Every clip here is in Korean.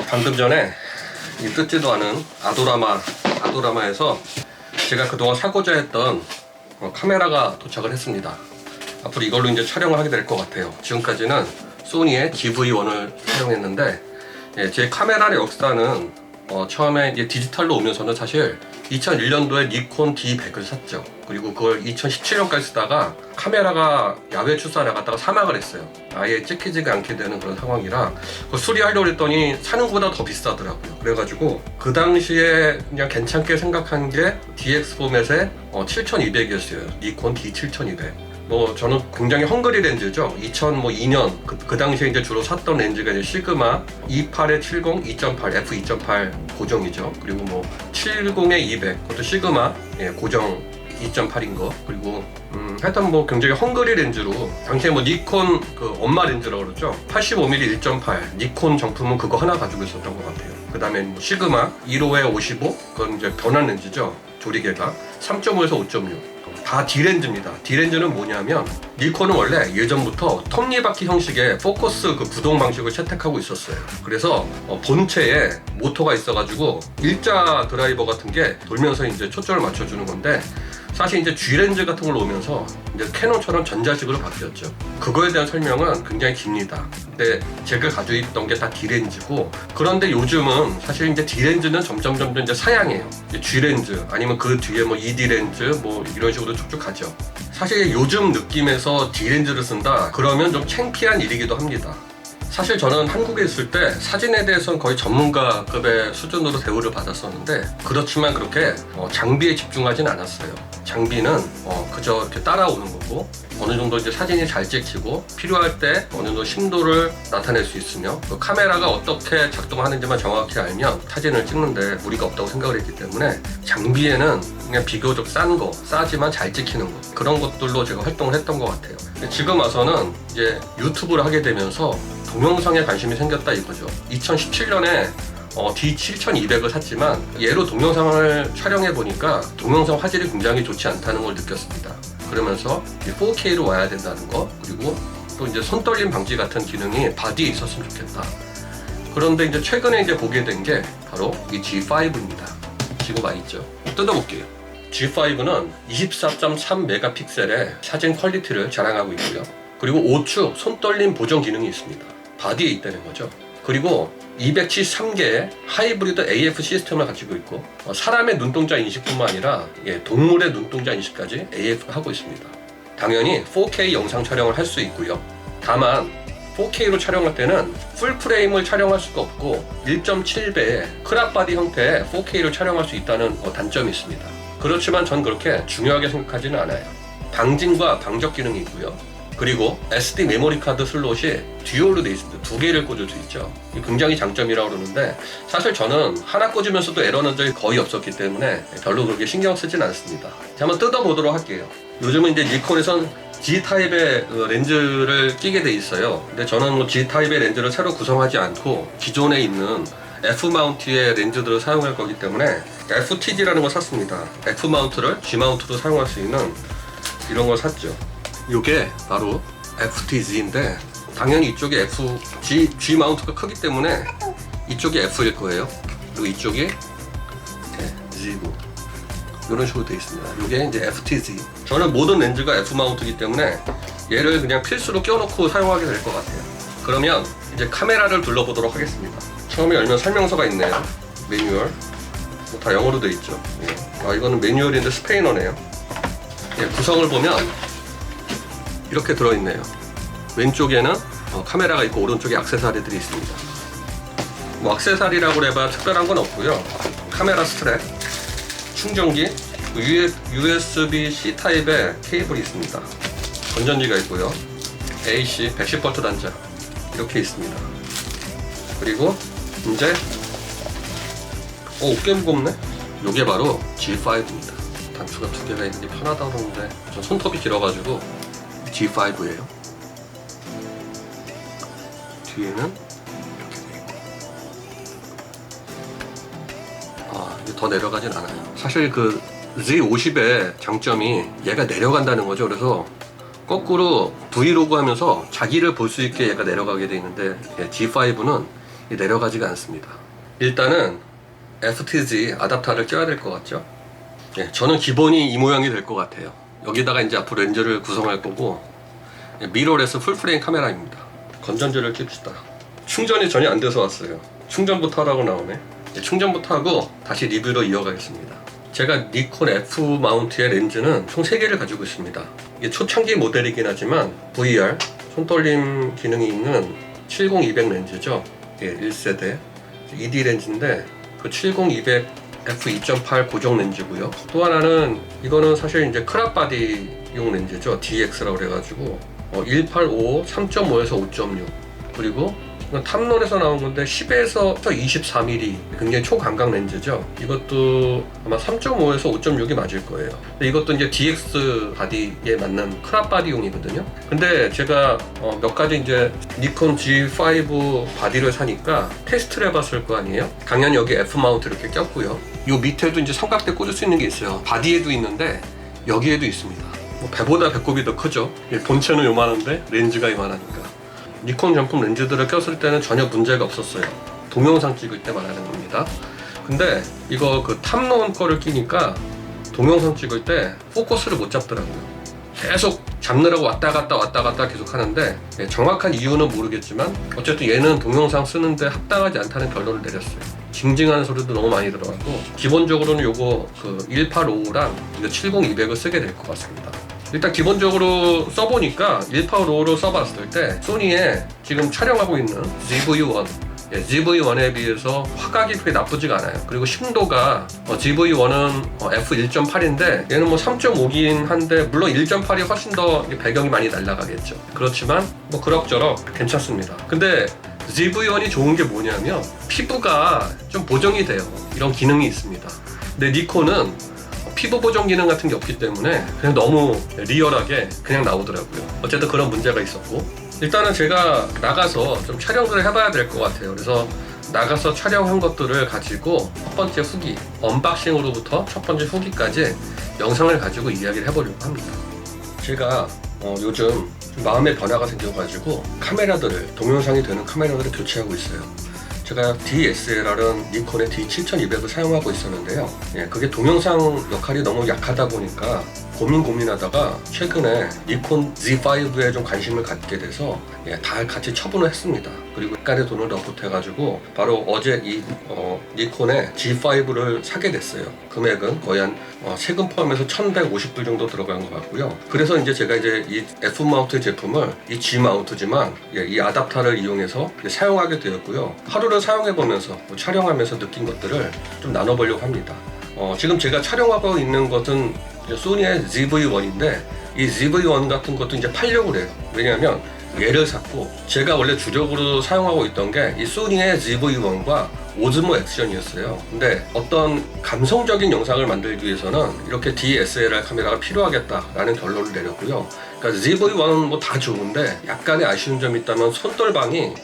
방금 전에 이 뜯지도 않은 아도라마에서 제가 그동안 사고자 했던 카메라가 도착을 했습니다. 앞으로 이걸로 이제 촬영을 하게 될 것 같아요. 지금까지는 소니의 GV1을 촬영했는데, 제 카메라의 역사는 처음에 이제 디지털로 오면서는 사실 2001년도에 니콘 D100을 샀죠. 그리고 그걸 2017년까지 쓰다가 카메라가 야외 출사 나갔다가 사망을 했어요. 아예 찍히지가 않게 되는 그런 상황이라 그걸 수리하려고 했더니 사는 것보다 더 비싸더라고요. 그래가지고 그 당시에 그냥 괜찮게 생각한 게 DX 포맷의 7200이었어요. 니콘 D7200. 저는 굉장히 헝그리 렌즈죠. 2002년 그 당시에 이제 주로 샀던 렌즈가 이제 시그마 28에 70, 2.8, f2.8 고정이죠. 그리고 70에 200, 그것도 시그마 고정 2.8인 거. 그리고 하여튼 굉장히 헝그리 렌즈로 당시에 니콘 그 엄마 렌즈라고 그러죠. 85mm 1.8 니콘 정품은 그거 하나 가지고 있었던 것 같아요. 그 다음에 시그마 1호에 55, 그건 이제 변환 렌즈죠. 조리개가 3.5에서 5.6. 다 D렌즈입니다. D렌즈는 뭐냐면 니콘은 원래 예전부터 톱니바퀴 형식의 포커스 그 구동 방식을 채택하고 있었어요. 그래서 본체에 모터가 있어가지고 일자 드라이버 같은 게 돌면서 이제 초점을 맞춰주는 건데, 사실 이제 G렌즈 같은 걸 오면서 이제 캐논처럼 전자식으로 바뀌었죠. 그거에 대한 설명은 굉장히 깁니다. 근데 제가 가지고 있던 게 다 D렌즈고, 그런데 요즘은 사실 이제 D렌즈는 점점 이제 사양해요. 이제 G렌즈 아니면 그 뒤에 ED렌즈 이런 식으로 쭉쭉 가죠. 사실 요즘 느낌에서 D렌즈를 쓴다 그러면 좀 창피한 일이기도 합니다. 사실 저는 한국에 있을 때 사진에 대해서는 거의 전문가급의 수준으로 대우를 받았었는데, 그렇지만 그렇게 장비에 집중하진 않았어요. 장비는 그저 이렇게 따라오는 거고, 어느 정도 이제 사진이 잘 찍히고 필요할 때 어느 정도 심도를 나타낼 수 있으며 그 카메라가 어떻게 작동하는지만 정확히 알면 사진을 찍는데 무리가 없다고 생각을 했기 때문에, 장비에는 그냥 비교적 싸지만 잘 찍히는 거, 그런 것들로 제가 활동을 했던 것 같아요. 지금 와서는 이제 유튜브를 하게 되면서 동영상에 관심이 생겼다 이거죠. 2017년에 D7200을 샀지만 얘로 동영상을 촬영해 보니까 동영상 화질이 굉장히 좋지 않다는 걸 느꼈습니다. 그러면서 4K로 와야 된다는 거, 그리고 또 이제 손떨림 방지 같은 기능이 바디에 있었으면 좋겠다. 그런데 이제 최근에 이제 보게 된 게 바로 이 G5입니다. 지금 와 있죠. 뜯어볼게요. G5는 24.3메가픽셀의 사진 퀄리티를 자랑하고 있고요. 그리고 우측 손떨림 보정 기능이 있습니다. 바디에 있다는 거죠. 그리고 273개의 하이브리드 AF 시스템을 가지고 있고, 사람의 눈동자 인식뿐만 아니라 동물의 눈동자 인식까지 AF를 하고 있습니다. 당연히 4K 영상 촬영을 할 수 있고요. 다만 4K로 촬영할 때는 풀프레임을 촬영할 수가 없고 1.7배의 크롭바디 형태의 4K로 촬영할 수 있다는 단점이 있습니다. 그렇지만 전 그렇게 중요하게 생각하지는 않아요. 방진과 방적 기능이 있고요. 그리고 SD 메모리 카드 슬롯이 듀얼로 되어 있습니다. 2개를 꽂을 수 있죠. 이게 굉장히 장점이라고 그러는데, 사실 저는 하나 꽂으면서도 에러는 적이 거의 없었기 때문에 별로 그렇게 신경 쓰진 않습니다. 자, 한번 뜯어보도록 할게요. 요즘은 이제 니콘에선 G타입의 렌즈를 끼게 돼 있어요. 근데 저는 G타입의 렌즈를 새로 구성하지 않고 기존에 있는 F마운트의 렌즈들을 사용할 거기 때문에 FTG라는 걸 샀습니다. F마운트를 G마운트로 사용할 수 있는 이런 걸 샀죠. 이게 바로 FTZ인데, 당연히 이쪽에 G 마운트가 크기 때문에 이쪽이 F일 거예요. 그리고 이쪽이 Z고, 이런 식으로 되어 있습니다. 이게 이제 FTZ. 저는 모든 렌즈가 F 마운트이기 때문에 얘를 그냥 필수로 껴놓고 사용하게 될 것 같아요. 그러면 이제 카메라를 둘러보도록 하겠습니다. 처음에 열면 설명서가 있네요. 매뉴얼. 다 영어로 되어 있죠. 이거는 매뉴얼인데 스페인어네요. 구성을 보면 이렇게 들어있네요. 왼쪽에는 카메라가 있고 오른쪽에 액세서리들이 있습니다. 액세서리라고 해봐 특별한 건 없고요. 카메라 스트랩, 충전기, USB-C 타입의 케이블이 있습니다. 건전지가 있고요. AC 110V 단자 이렇게 있습니다. 그리고 이제 꽤 무겁네? 이게 바로 G5입니다. 단추가 2개가 있는 게 편하다고 그러는데 전 손톱이 길어가지고 G5예요. 뒤에는 이렇게 돼 있고, 이게 더 내려가진 않아요. 사실 그 Z50의 장점이 얘가 내려간다는 거죠. 그래서 거꾸로 브이로그 하면서 자기를 볼 수 있게 얘가 내려가게 돼 있는데, G5는 내려가지가 않습니다. 일단은 FTZ 아답터를 껴야 될 것 같죠? 예, 저는 기본이 이 모양이 될 것 같아요. 여기다가 이제 앞으로 렌즈를 구성할 거고, 미러레스 풀프레임 카메라입니다. 건전지를 낍시다. 충전이 전혀 안 돼서 왔어요. 충전부터 하라고 나오네. 예, 충전부터 하고 다시 리뷰로 이어가겠습니다. 제가 니콘 F 마운트의 렌즈는 총 3개를 가지고 있습니다. 이게 초창기 모델이긴 하지만 VR 손떨림 기능이 있는 70-200 렌즈죠. 예, 1세대 2D 렌즈인데 그 70-200 f2.8 고정 렌즈고요. 또 하나는 이거는 사실 이제 크랍바디용 렌즈죠. DX라고 그래가지고 1855 3.5에서 5.6 그리고 이건 탑론에서 나온 건데 10에서 24mm 굉장히 초광각 렌즈죠. 이것도 아마 3.5에서 5.6이 맞을 거예요. 근데 이것도 이제 DX 바디에 맞는 크랍 바디용이거든요. 근데 제가 몇 가지 이제 니콘 G5 바디를 사니까 테스트를 해봤을 거 아니에요. 당연히 여기 F 마운트 이렇게 꼈고요. 이 밑에도 이제 삼각대 꽂을 수 있는 게 있어요. 바디에도 있는데 여기에도 있습니다. 배보다 배꼽이 더 크죠. 본체는 요만한데 렌즈가 이만하니까. 니콘 정품 렌즈들을 꼈을 때는 전혀 문제가 없었어요. 동영상 찍을 때 말하는 겁니다. 근데 이거 그 탑론 거를 끼니까 동영상 찍을 때 포커스를 못 잡더라고요. 계속 잡느라고 왔다 갔다 계속 하는데 정확한 이유는 모르겠지만 어쨌든 얘는 동영상 쓰는데 합당하지 않다는 결론을 내렸어요. 징징하는 소리도 너무 많이 들어가고 기본적으로는 요거 그 1855랑 이거 70-200을 쓰게 될 것 같습니다. 일단 기본적으로 써보니까 1855로 써봤을 때 소니에 지금 촬영하고 있는 GV1 GV1에 비해서 화각이 그렇게 나쁘지가 않아요. 그리고 심도가 GV1은 f1.8인데 얘는 뭐 3.5긴 한데 물론 1.8이 훨씬 더 배경이 많이 날아가겠죠. 그렇지만 뭐 그럭저럭 괜찮습니다. 근데 GV1이 좋은 게 뭐냐면 피부가 좀 보정이 돼요. 이런 기능이 있습니다. 근데 니콘은 피부 보정 기능 같은 게 없기 때문에 그냥 너무 리얼하게 그냥 나오더라고요. 어쨌든 그런 문제가 있었고, 일단은 제가 나가서 좀 촬영들을 해봐야 될 것 같아요. 그래서 나가서 촬영한 것들을 가지고 첫 번째 후기, 언박싱으로부터 첫 번째 후기까지 영상을 가지고 이야기를 해보려고 합니다. 제가 요즘 좀 마음의 변화가 생겨가지고 카메라들을, 동영상이 되는 카메라들을 교체하고 있어요. 제가 DSLR은 니콘의 D7200을 사용하고 있었는데요. 그게 동영상 역할이 너무 약하다 보니까 고민하다가 최근에 니콘 Z5에 좀 관심을 갖게 돼서 다 같이 처분을 했습니다. 그리고 약간의 돈을 더 보태가지고 바로 어제 이 니콘의 G5를 사게 됐어요. 금액은 거의 한 세금 포함해서 1150불 정도 들어간 것 같고요. 그래서 이제 제가 이제 이 F 마운트 제품을 이 G 마운트지만 이 아답터를 이용해서 사용하게 되었고요. 하루를 사용해보면서 촬영하면서 느낀 것들을 좀 나눠보려고 합니다. 지금 제가 촬영하고 있는 것은 소니의 ZV-1인데 이 ZV-1 같은 것도 이제 팔려고 그래요. 왜냐하면 얘를 샀고 제가 원래 주력으로 사용하고 있던 게 이 소니의 ZV-1과 오즈모 액션이었어요. 근데 어떤 감성적인 영상을 만들기 위해서는 이렇게 DSLR 카메라가 필요하겠다라는 결론을 내렸고요. 그러니까 ZV-1은 뭐 다 좋은데 약간의 아쉬운 점이 있다면 손떨방이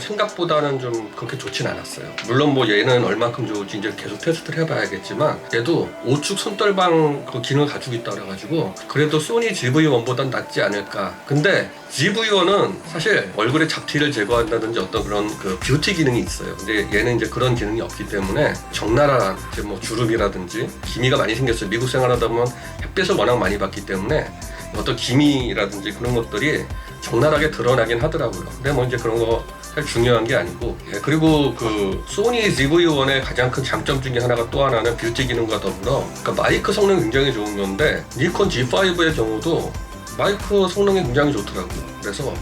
생각보다는 좀 그렇게 좋진 않았어요. 물론 뭐 얘는 얼만큼 좋을지 이제 계속 테스트를 해봐야겠지만 얘도 5축 손떨방 그 기능을 가지고 있다 그래가지고 그래도 소니 ZV-1보단 낫지 않을까. 근데 ZV-1은 사실 얼굴에 잡티를 제거한다든지 어떤 그런 그 뷰티 기능이 있어요. 근데 얘는 이제 그런 기능이 없기 때문에 적나라한 이제 뭐 주름이라든지 기미가 많이 생겼어요. 미국 생활하다 보면 햇빛을 워낙 많이 받기 때문에 어떤 기미라든지 그런 것들이 적나라하게 드러나긴 하더라고요. 근데 뭐 이제 그런 거 사실 중요한 게 아니고 그리고 그 소니 ZV-1의 가장 큰 장점 중에 하나가 또 하나는 뷰티 기능과 더불어 그러니까 마이크 성능이 굉장히 좋은 건데 니콘 G5의 경우도 마이크 성능이 굉장히 좋더라고요. 그래서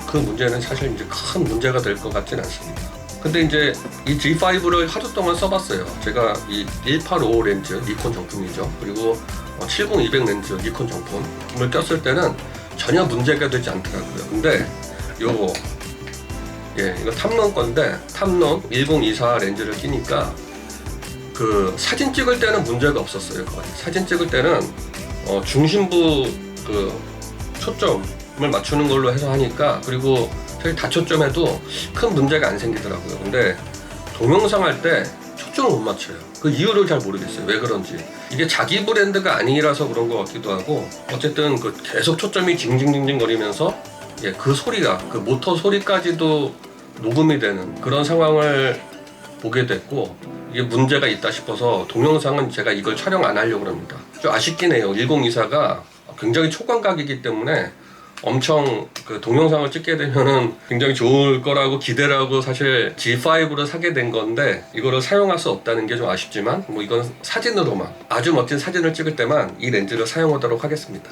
그 문제는 사실 이제 큰 문제가 될 것 같진 않습니다. 근데 이제 이 G5를 하루 동안 써봤어요. 제가 이 1855 렌즈 니콘 정품이죠. 그리고 70-200 렌즈 니콘 정품을 꼈을 때는 전혀 문제가 되지 않더라고요. 근데 요거 이거 탑론 건데 탑론 1024 렌즈를 끼니까 그 사진 찍을 때는 문제가 없었어요. 거의 사진 찍을 때는 중심부 그 초점을 맞추는 걸로 해서 하니까 그리고 사실 다초점에도 큰 문제가 안 생기더라고요. 근데 동영상 할 때 초점을 못 맞춰요. 그 이유를 잘 모르겠어요. 왜 그런지. 이게 자기 브랜드가 아니라서 그런 것 같기도 하고 어쨌든 그 계속 초점이 징징징징 거리면서 그 소리가 그 모터 소리까지도 녹음이 되는 그런 상황을 보게 됐고, 이게 문제가 있다 싶어서 동영상은 제가 이걸 촬영 안 하려고 합니다. 좀 아쉽긴 해요. 1024가 굉장히 초광각이기 때문에 엄청 그 동영상을 찍게 되면은 굉장히 좋을 거라고 기대를 하고 사실 G5를 사게 된 건데, 이거를 사용할 수 없다는 게 좀 아쉽지만 뭐 이건 사진으로만, 아주 멋진 사진을 찍을 때만 이 렌즈를 사용하도록 하겠습니다.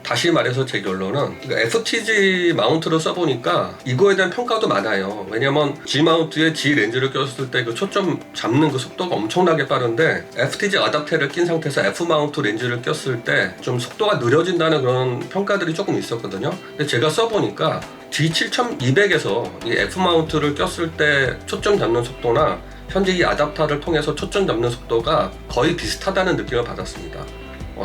다시 말해서 제 결론은 FTG 마운트를 써보니까 이거에 대한 평가도 많아요. 왜냐면 G 마운트에 G 렌즈를 꼈을 때 그 초점 잡는 그 속도가 엄청나게 빠른데, FTG 어댑터를 낀 상태에서 F 마운트 렌즈를 꼈을 때 좀 속도가 느려진다는 그런 평가들이 조금 있었거든요. 근데 제가 써보니까 D7200에서 이 F 마운트를 꼈을 때 초점 잡는 속도나 현재 이 어댑터를 통해서 초점 잡는 속도가 거의 비슷하다는 느낌을 받았습니다.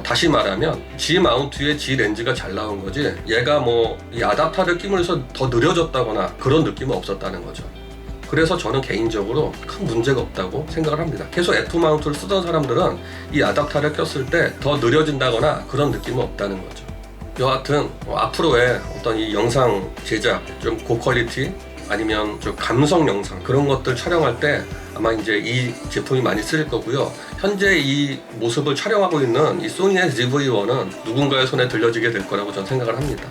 다시 말하면 G 마운트에 G 렌즈가 잘 나온 거지, 얘가 뭐 이 어댑터를 끼면서 더 느려졌다거나 그런 느낌은 없었다는 거죠. 그래서 저는 개인적으로 큰 문제가 없다고 생각을 합니다. 계속 F 마운트를 쓰던 사람들은 이 어댑터를 꼈을 때 더 느려진다거나 그런 느낌은 없다는 거죠. 여하튼 앞으로의 어떤 이 영상 제작, 좀 고퀄리티 아니면 좀 감성 영상 그런 것들 촬영할 때 아마 이제 이 제품이 많이 쓰일 거고요. 현재 이 모습을 촬영하고 있는 이 소니의 ZV-1은 누군가의 손에 들려지게 될 거라고 저는 생각을 합니다.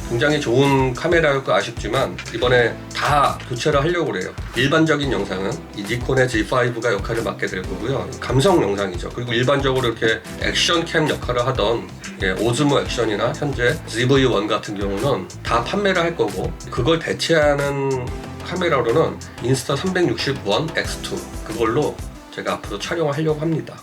굉장히 좋은 카메라였고 아쉽지만 이번에 다 교체를 하려고 그래요. 일반적인 영상은 이 니콘의 G5가 역할을 맡게 될 거고요. 감성 영상이죠. 그리고 일반적으로 이렇게 액션캠 역할을 하던 오즈모 액션이나 현재 ZV-1 같은 경우는 다 판매를 할 거고, 그걸 대체하는 카메라로는 인스타 360 1 X2 그걸로 제가 앞으로 촬영을 하려고 합니다.